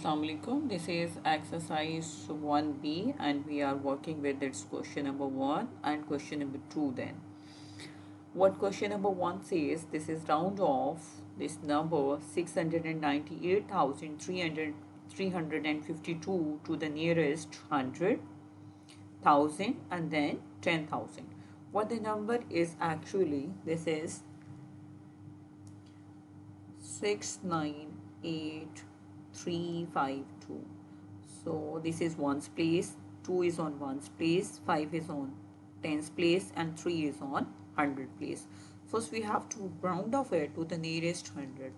Assalamualaikum. This is exercise 1B and we are working with its question number 1 and question number 2 then. What question number 1 says, this is round off this number 698,352 to the nearest 100,000 and then 10,000. What the number is actually, this is 698,352. So this is ones place, 2 is on ones place, 5 is on tens place and 3 is on 100 place. First we have to round off it to the nearest 100.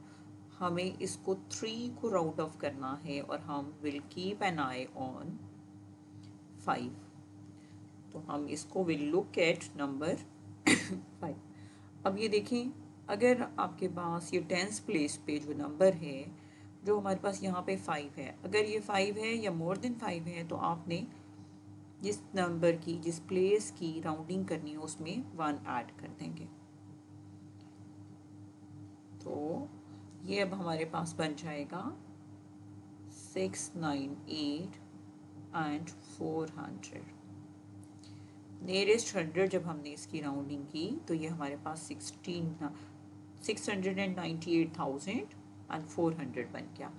हमें इसको 3 को round of करना है और हम will keep an I on 5. तो हम इसको विल लुक एट नंबर 5. अब ये देखें, अगर आपके पास ये टेंस प्लेस पे जो नंबर है, जो हमारे पास यहाँ पे 5 है, अगर ये 5 है या मोर देन 5 है तो आपने जिस नंबर की जिस प्लेस की राउंडिंग करनी है उसमें 1 ऐड कर देंगे. तो ये अब हमारे पास बन जाएगा 698 एंड 400. नियरेस्ट 100 जब हमने इसकी राउंडिंग की तो ये हमारे पास 698,400 बन गया.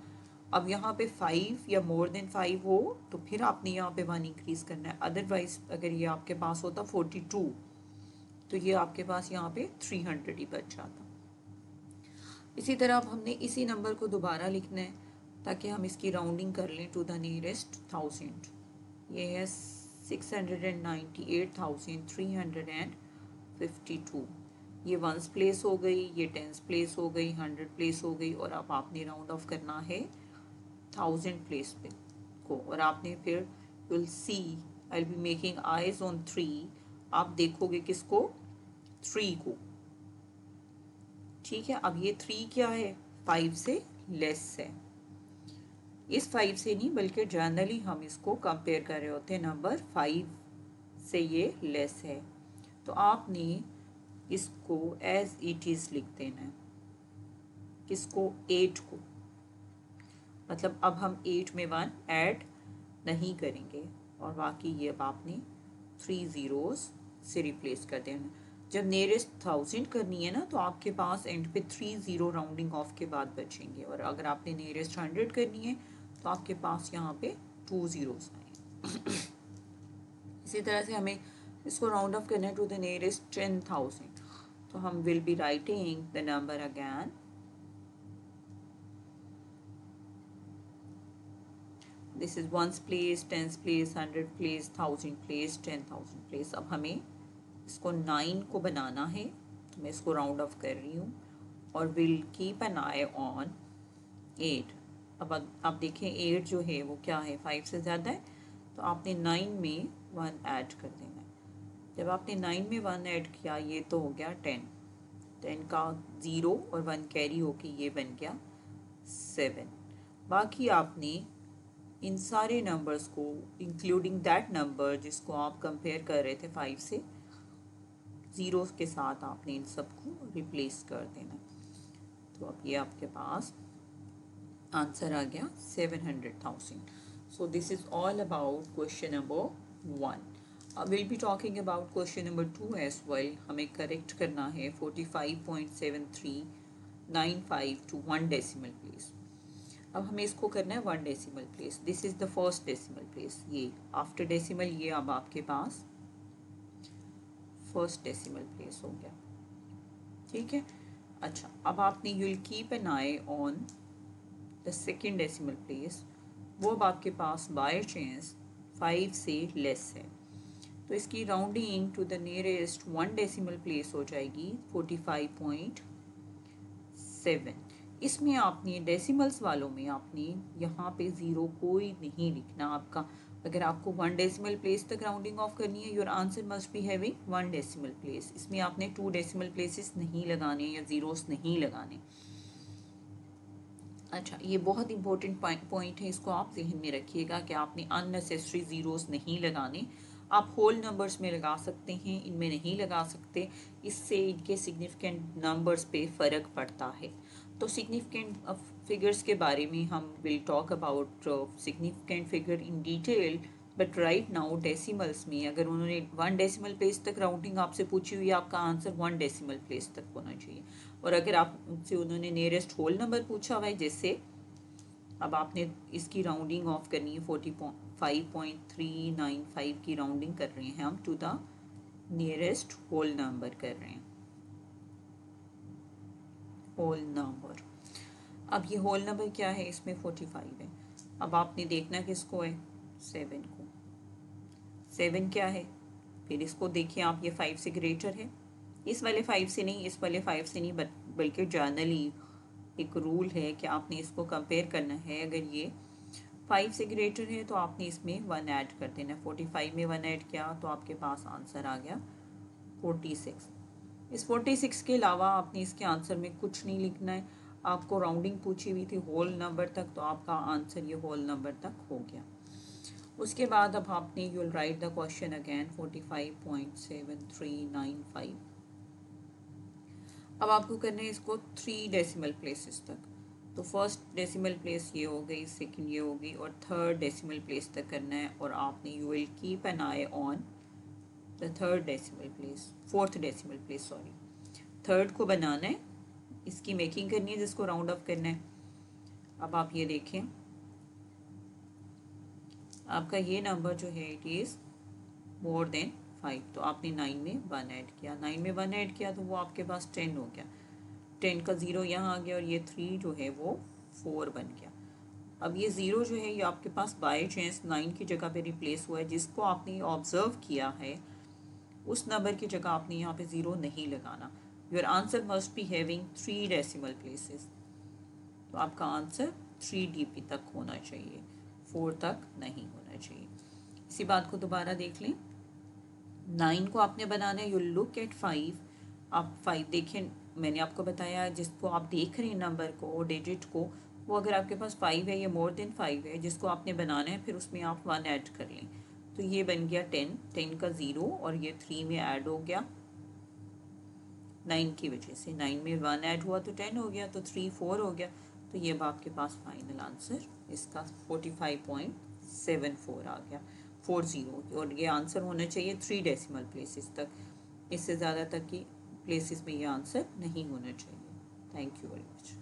अब यहाँ पे 5 या मोर देन 5 हो तो फिर आपने यहाँ पे 1 इंक्रीज करना है. अदरवाइज अगर ये आपके पास होता 42 तो ये आपके पास यहाँ पे 300 ही बच जाता. इसी तरह अब हमने इसी नंबर को दोबारा लिखना है ताकि हम इसकी राउंडिंग कर लें टू द नियरेस्ट 1000. ये है 698,352. ये वंस प्लेस हो गई, ये टेंस प्लेस हो गई, 100 प्लेस हो गई और अब आपने राउंड ऑफ करना है 1000 प्लेस पे को. और आपने फिर will see I will be making eyes on 3. आप देखोगे किसको? 3 को. ठीक है. अब ये 3 क्या है? 5 से लेस है. इस 5 से नहीं बल्कि जनरली हम इसको कंपेयर कर रहे होते हैं नंबर 5 से ये लेस है. तो आपने इसको एज इट इज़ लिख देना है. किसको? 8 को. मतलब अब हम 8 में 1 ऐड नहीं करेंगे और बाकी ये अब आपने 3 ज़ीरोज़ से रिप्लेस कर देना. जब नियरेस्ट 1000 करनी है ना तो आपके पास एंड पे 3 ज़ीरो राउंडिंग ऑफ के बाद बचेंगे. और अगर आपने नियरेस्ट 100 करनी है तो आपके पास यहाँ पे 2 ज़ीरोज़ आए. इसी तरह से हमें इसको राउंड ऑफ करना है टू द नियरेस्ट 10,000. तो हम will be writing the number again. This is ones place, tens place, 100 place, 1000 place, 10,000 place. अब हमें इसको 9 को बनाना है तो मैं इसको राउंड ऑफ कर रही हूँ और will keep an I on 8. अब आप देखें 8 जो है वो क्या है? 5 से ज़्यादा है. तो आपने 9 में 1 ऐड कर देना है. जब आपने 9 में 1 ऐड किया ये तो हो गया 10. 10 का 0 और 1 कैरी होके ये बन गया 7. बाकी आपने इन सारे नंबर्स को इंक्लूडिंग दैट नंबर जिसको आप कंपेयर कर रहे थे 5 से, ज़ीरोज़ के साथ आपने इन सबको रिप्लेस कर देना. तो अब ये आपके पास आंसर आ गया 700,000. So this is all about question number 1. Will be talking about question number 2 as well. हमें करेक्ट करना है 45.7395 टू 1 डेसिमल प्लेस. अब हमें इसको करना है 1 decimal place. This is the first decimal place. ये आफ्टर डेसिमल ये अब आपके पास फर्स्ट डेसिमल प्लेस हो गया. ठीक है. अच्छा, अब आपने you will keep an I on the second decimal place. वो अब आपके पास बाय चांस 5 से लेस है तो इसकी rounding to the nearest 1 decimal place हो जाएगी 45.7. इसमें आपने डेसिमल्स वालों में आपने यहाँ पे ज़ीरो कोई नहीं लिखना. आपका अगर आपको 1 डेसिमल प्लेस तक राउंडिंग ऑफ करनी है your answer must be having 1 decimal place. इसमें आपने 2 डेसिमल प्लेसेस नहीं लगाने या ज़ीरोस नहीं लगाने. अच्छा, ये बहुत इंपॉर्टेंट पॉइंट है, इसको आप जहन में रखिएगा कि आपने अननेसेसरी ज़ीरोस नहीं लगाने. आप होल नंबर्स में लगा सकते हैं, इनमें नहीं लगा सकते. इससे इनके सिग्निफिकेंट नंबर्स पे फ़र्क पड़ता है. तो सिग्निफिकेंट फिगर्स के बारे में हम will talk about significant figure in detail, but right now decimals में अगर उन्होंने 1 डेसिमल प्लेस तक राउंडिंग आपसे पूछी हुई है, आपका आंसर 1 डेसिमल प्लेस तक होना चाहिए। और अगर आपसे उन्होंने नियरेस्ट होल नंबर पूछा हुआ है, जैसे अब आपने इसकी राउंडिंग ऑफ करनी है, 45.395 की राउंडिंग कर रहे हैं हम to the nearest whole number कर रहे हैं, होल नंबर। अब ये होल नंबर क्या है, इसमें 45 है। अब आपने देखना किसको है, 7 को। 7 क्या है, फिर इसको देखिए आप, ये 5 से ग्रेटर है, इस वाले 5 से नहीं, इस वाले 5 से नहीं, बल्कि जनरली एक रूल है कि आपने इसको कंपेयर करना है। अगर ये 5 से ग्रेटर है तो आपने इसमें 1 ऐड कर देना। 45 में 1 ऐड किया तो आपके पास आंसर आ गया 46। इस 46 के अलावा आपने इसके आंसर में कुछ नहीं लिखना है। आपको राउंडिंग पूछी हुई थी होल नंबर तक, तो आपका आंसर ये होल नंबर तक हो गया। उसके बाद अब आपने you will write the question again 45.7395। अब आपको करना है इसको 3 डेसिमल प्लेसेस तक। तो फर्स्ट डेसिमल प्लेस ये हो गई, सेकंड ये होगी, और थर्ड डेसिमल प्लेस तक करना है। और आपने you will keep an I on the third decimal place, fourth decimal place sorry, third को बनाना है, इसकी मेकिंग करनी है जिसको राउंड अप करना है। अब आप ये देखें, आपका ये नंबर जो है इट इज़ मोर देन 5, तो आपने 9 में 1 ऐड किया, 9 में 1 ऐड किया तो वो आपके पास 10 हो गया। 10 का 0 यहाँ आ गया, और ये 3 जो है वो 4 बन गया। अब ये 0 जो है ये आपके पास बाय चांस 9 की जगह पे रिप्लेस हुआ है, जिसको आपने ऑब्जर्व किया है उस नंबर की जगह आपने यहाँ पे 0 नहीं लगाना। Your answer must be having 3 decimal places, तो आपका आंसर 3 DP तक होना चाहिए, 4 तक नहीं होना चाहिए। इसी बात को दोबारा देख लें, 9 को आपने बनाना है, यू लुक एट 5। आप 5 देखें, मैंने आपको बताया जिसको आप देख रहे हैं नंबर को, डिजिट को, वो अगर आपके पास 5 है, ये मोर देन 5 है, जिसको आपने बनाना है, फिर उसमें आप 1 ऐड कर लें। तो ये बन गया 10, 10 का 0, और ये 3 में ऐड हो गया 9 की वजह से, 9 में 1 ऐड हुआ तो 10 हो गया, तो 3 4 हो गया। तो ये अब आपके पास फाइनल आंसर इसका 45.74 आ गया, 40। और ये आंसर होना चाहिए 3 डेसिमल प्लेसेस तक, इससे ज़्यादा तक की प्लेसेस में ये आंसर नहीं होना चाहिए। Thank you very much.